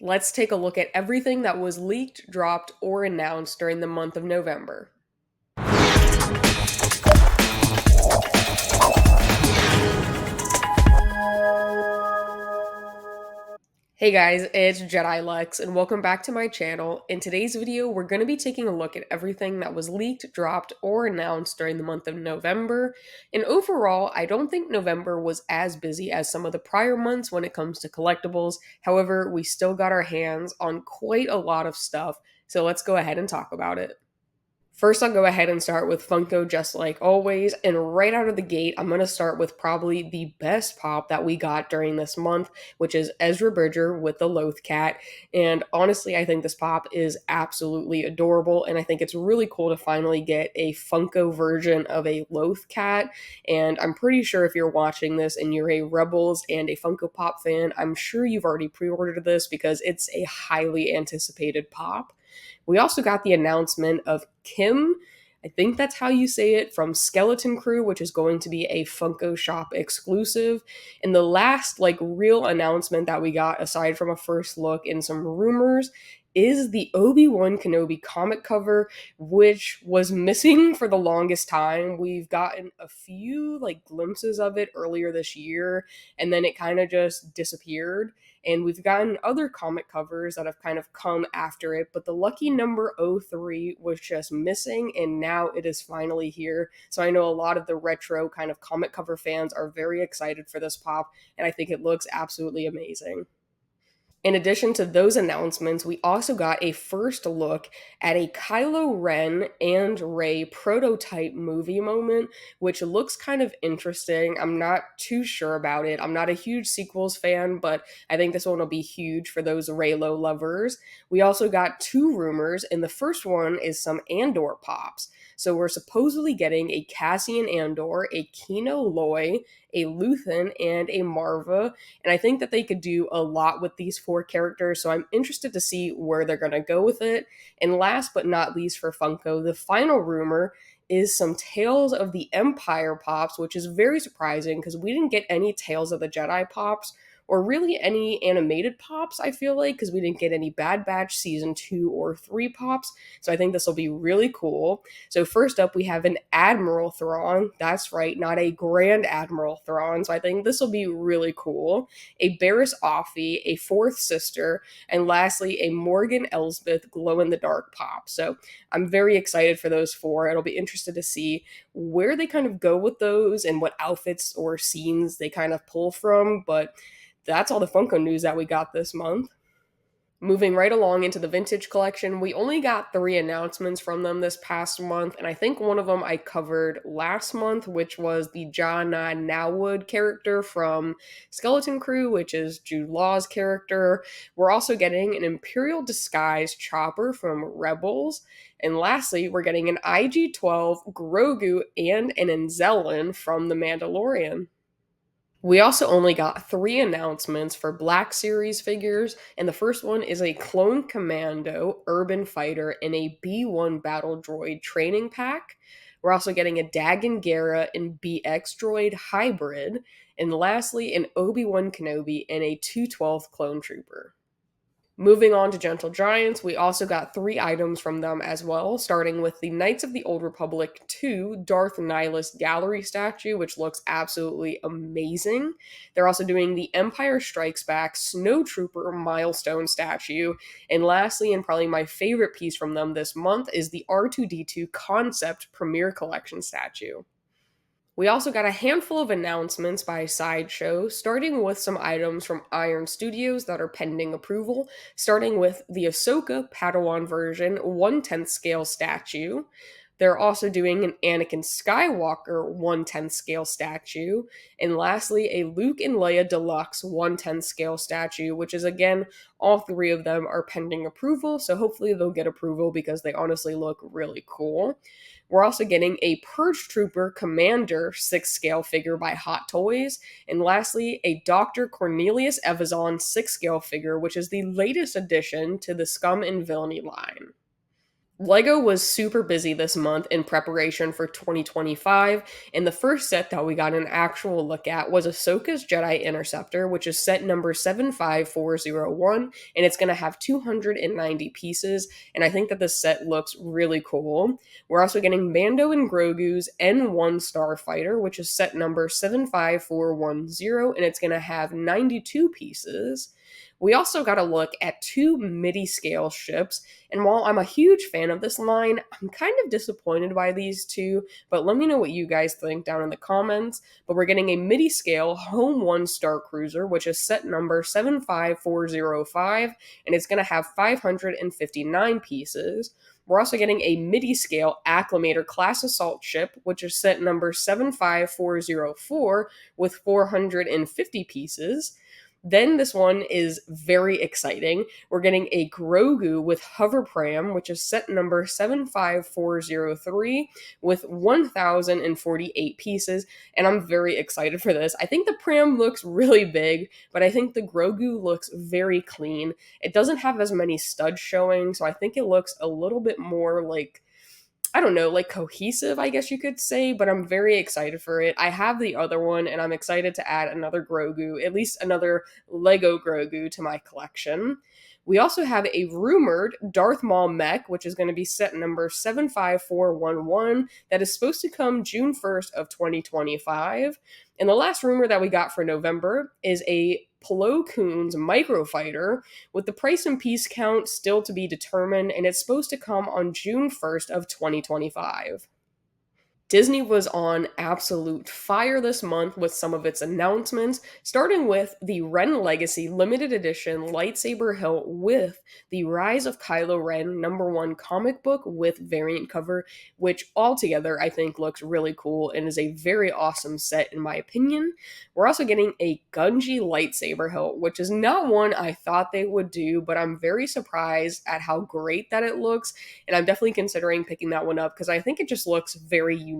Let's take a look at everything that was leaked, dropped, or announced during the month of November. Hey guys, it's Jedi Lex, and welcome back to my channel. In today's video, we're going to be taking a look at everything that was leaked, dropped, or announced during the month of November. And overall, I don't think November was as busy as some of the prior months when it comes to collectibles. However, we still got our hands on quite a lot of stuff, so let's go ahead and talk about it. First, I'll go ahead and start with Funko just like always. And right out of the gate, I'm going to start with probably the best pop that we got during this month, which is Ezra Bridger with the Loth Cat. And honestly, I think this pop is absolutely adorable. And I think it's really cool to finally get a Funko version of a Loth Cat. And I'm pretty sure if you're watching this and you're a Rebels and a Funko Pop fan, I'm sure you've already pre ordered this because it's a highly anticipated pop. We also got the announcement of Kim, I think that's how you say it, from Skeleton Crew, which is going to be a Funko Shop exclusive. And the last real announcement that we got aside from a first look and some rumors is the Obi-Wan Kenobi comic cover, which was missing for the longest time. We've gotten a few glimpses of it earlier this year, and then it kind of just disappeared. And we've gotten other comic covers that have kind of come after it, but the lucky number 03 was just missing, and now it is finally here. So I know a lot of the retro kind of comic cover fans are very excited for this pop, and I think it looks absolutely amazing. In addition to those announcements, we also got a first look at a Kylo Ren and Rey prototype movie moment, which looks kind of interesting. I'm not too sure about it. I'm not a huge sequels fan, but I think this one will be huge for those Reylo lovers. We also got two rumors, and the first one is some Andor pops. So we're supposedly getting a Cassian Andor, a Kino Loy, a Luthen, and a Marva, and I think that they could do a lot with these four characters, so I'm interested to see where they're going to go with it. And last but not least for Funko, the final rumor is some Tales of the Empire pops, which is very surprising because we didn't get any Tales of the Jedi pops or really any animated pops, I feel like, because we didn't get any Bad Batch season 2 or 3 pops. So I think this will be really cool. So first up, we have an Admiral Thrawn. That's right, not a Grand Admiral Thrawn. So I think this will be really cool. A Barriss Offee, a fourth sister, and lastly, a Morgan Elsbeth glow-in-the-dark pop. So I'm very excited for those four. It'll be interesting to see where they kind of go with those and what outfits or scenes they kind of pull from. But that's all the Funko news that we got this month. Moving right along into the vintage collection, we only got three announcements from them this past month, and I think one of them I covered last month, which was the John Nowwood character from Skeleton Crew, which is Jude Law's character. We're also getting an Imperial Disguise Chopper from Rebels, and lastly, we're getting an IG-12 Grogu and an Anzellan from The Mandalorian. We also only got three announcements for Black Series figures, and the first one is a Clone Commando Urban Fighter in a B1 Battle Droid training pack. We're also getting a Dagon Gera and BX Droid hybrid, and lastly, an Obi-Wan Kenobi and a 212th Clone Trooper. Moving on to Gentle Giants, we also got three items from them as well, starting with the Knights of the Old Republic 2 Darth Nihilus Gallery statue, which looks absolutely amazing. They're also doing the Empire Strikes Back Snowtrooper Milestone statue. And lastly, and probably my favorite piece from them this month, is the R2D2 Concept Premiere Collection statue. We also got a handful of announcements by Sideshow, starting with some items from Iron Studios that are pending approval, starting with the Ahsoka Padawan version 1/10 scale statue. They're also doing an Anakin Skywalker 1/10 scale statue, and lastly, a Luke and Leia Deluxe 1/10 scale statue, which is again, all three of them are pending approval, so hopefully they'll get approval because they honestly look really cool. We're also getting a Purge Trooper Commander 6 scale figure by Hot Toys. And lastly, a Dr. Cornelius Evazan 6 scale figure, which is the latest addition to the Scum and Villainy line. Lego was super busy this month in preparation for 2025, and the first set that we got an actual look at was Ahsoka's Jedi Interceptor, which is set number 75401, and it's going to have 290 pieces, and I think that this set looks really cool. We're also getting Mando and Grogu's N1 Starfighter, which is set number 75410, and it's going to have 92 pieces. We also got a look at two MIDI scale ships, and while I'm a huge fan of this line, I'm kind of disappointed by these two, but let me know what you guys think down in the comments. But we're getting a MIDI scale Home 1 Star Cruiser, which is set number 75405, and it's going to have 559 pieces. We're also getting a MIDI scale Acclimator class assault ship, which is set number 75404 with 450 pieces. Then this one is very exciting. We're getting a Grogu with hover pram, which is set number 75403 with 1048 pieces, and I'm very excited for this. I think the pram looks really big, but I think the Grogu looks very clean. It doesn't have as many studs showing, so I think it looks a little bit more like, I don't know, like cohesive, I guess you could say, but I'm very excited for it. I have the other one, and I'm excited to add another Grogu, at least another Lego Grogu to my collection. We also have a rumored Darth Maul mech, which is going to be set number 75411, that is supposed to come June 1st of 2025. And the last rumor that we got for November is a Plo Koon's microfighter, with the price and piece count still to be determined, and it's supposed to come on June 1st of 2025. Disney was on absolute fire this month with some of its announcements, starting with the Ren Legacy limited edition lightsaber hilt with the Rise of Kylo Ren #1 comic book with variant cover, which altogether I think looks really cool and is a very awesome set in my opinion. We're also getting a Gunji lightsaber hilt, which is not one I thought they would do, but I'm very surprised at how great that it looks, and I'm definitely considering picking that one up because I think it just looks very unique.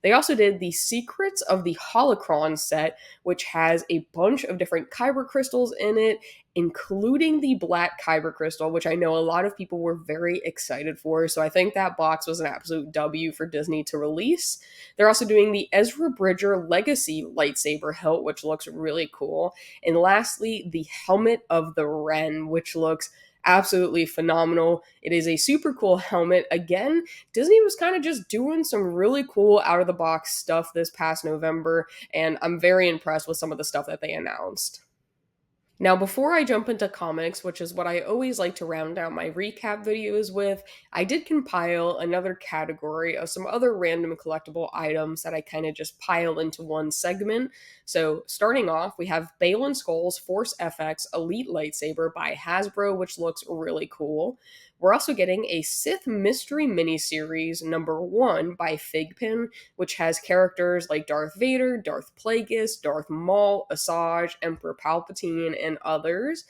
They also did the Secrets of the Holocron set, which has a bunch of different kyber crystals in it, including the black kyber crystal, which I know a lot of people were very excited for. So I think that box was an absolute W for Disney to release. They're also doing the Ezra Bridger Legacy lightsaber hilt, which looks really cool. And lastly, the Helmet of the Ren, which looks absolutely phenomenal. It is a super cool helmet. Again, Disney was kind of just doing some really cool out of the box stuff this past November, and I'm very impressed with some of the stuff that they announced. Now, before I jump into comics, which is what I always like to round out my recap videos with, I did compile another category of some other random collectible items that I kind of just pile into one segment. So, starting off, we have Balin Skull's Force FX Elite Lightsaber by Hasbro, which looks really cool. We're also getting a Sith Mystery Miniseries #1 by Figpin, which has characters like Darth Vader, Darth Plagueis, Darth Maul, Asajj, Emperor Palpatine, and others.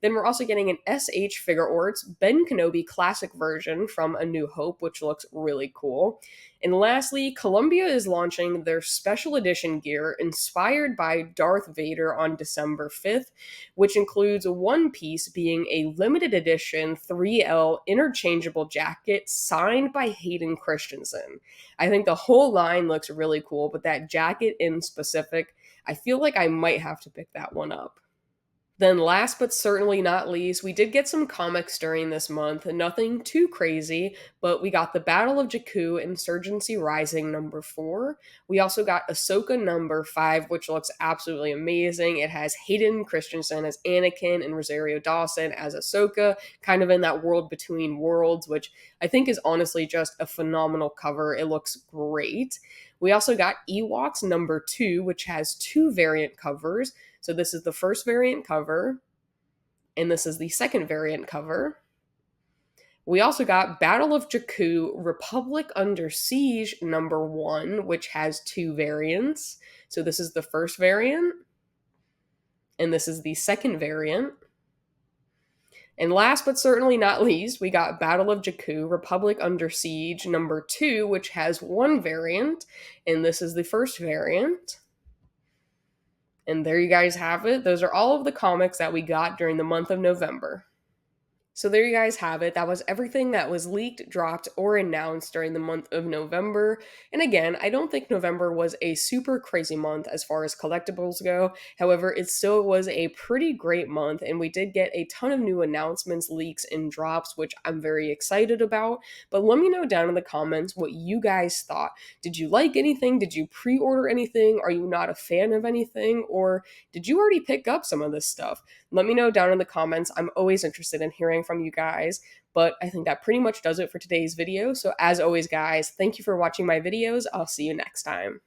Then we're also getting an SH Figure Arts Ben Kenobi Classic version from A New Hope, which looks really cool. And lastly, Columbia is launching their special edition gear inspired by Darth Vader on December 5th, which includes one piece being a limited edition 3L interchangeable jacket signed by Hayden Christensen. I think the whole line looks really cool, but that jacket in specific, I feel like I might have to pick that one up. Then, last but certainly not least, we did get some comics during this month. Nothing too crazy, but we got the Battle of Jakku Insurgency Rising #4. We also got Ahsoka #5, which looks absolutely amazing. It has Hayden Christensen as Anakin and Rosario Dawson as Ahsoka, kind of in that world between worlds, which I think is honestly just a phenomenal cover. It looks great. We also got Ewoks #2, which has two variant covers. So this is the first variant cover, and this is the second variant cover. We also got Battle of Jakku Republic Under Siege #1, which has two variants. So this is the first variant, and this is the second variant. And last but certainly not least, we got Battle of Jakku Republic Under Siege #2, which has one variant, and this is the first variant. And there you guys have it. Those are all of the comics that we got during the month of November. So there you guys have it. That was everything that was leaked, dropped, or announced during the month of November. And again, I don't think November was a super crazy month as far as collectibles go. However, it still was a pretty great month, and we did get a ton of new announcements, leaks, and drops, which I'm very excited about. But let me know down in the comments what you guys thought. Did you like anything? Did you pre order anything? Are you not a fan of anything? Or did you already pick up some of this stuff? Let me know down in the comments. I'm always interested in hearing from you guys. But I think that pretty much does it for today's video. So as always, guys, thank you for watching my videos. I'll see you next time.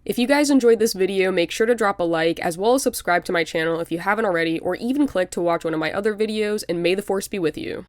If you guys enjoyed this video, make sure to drop a like, as well as subscribe to my channel if you haven't already, or even click to watch one of my other videos, and may the force be with you.